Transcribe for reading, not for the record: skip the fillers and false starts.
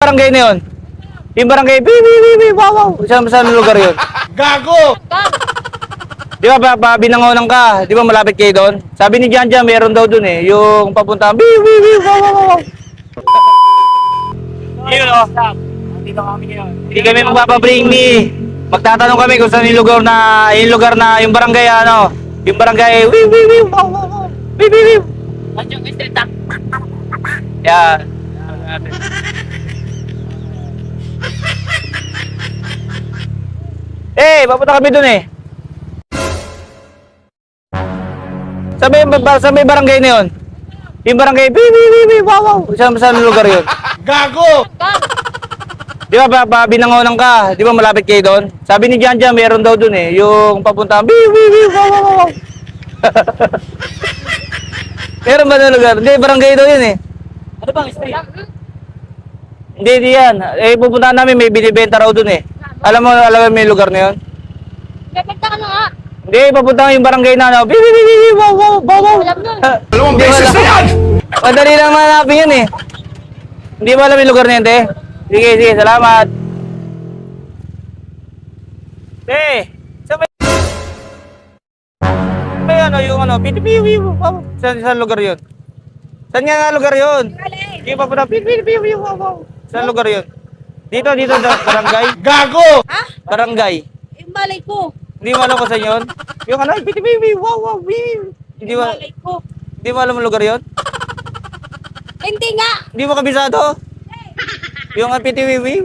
barangay na yun? Yung barangay, wow. Saan lugar yun? Gago! Di ba, binangonan ka? Di ba malapit kayo doon? Sabi ni Janja, meron daw doon eh. Yung papunta, wow. Yun o. Dito kami ngayon. Hindi kami magpapabring me. Magtatanong kami kung saan yung lugar na, yung barangay ano. Yung barangay, wow. Andiyan yung street up. Yan. Papunta kami doon eh. Sa may barangay na yun. Yung barangay, wow. Saan lugar yun? Gago! Di ba, binangonan ka? Di ba malapit kayo doon? Sabi ni Janja, meron daw doon eh. Yung papunta, wow. Meron ba na lugar? Hindi, barangay daw yun eh. Ano bang street? Hindi yan. Pupuntahan namin, may binibenta raw doon eh. Alam mo yung lugar na yun? Bebenta ka na nga. Hindi, papunta yung barangay na ano. Wow. Alam nun. Dalawang beses na yan! Madali lang manapin yun eh. Hindi mo alam yung lugar na yun, te? Sige, salamat. Te, may ano, yung ano, wow. Saan lugar yun? Saan nga lugar yun? Hindi pa pala, wow. Saan lugar yun? Dito, barangay. Gago! Ha? Barangay. Yung malay ko. Hindi mo alam kung saan yun? Yung ano, wow. Hindi mo, Malay ko. hindi mo alam yung lugar yun? Hindi nga. Hindi mo kabisado? Yung PTV.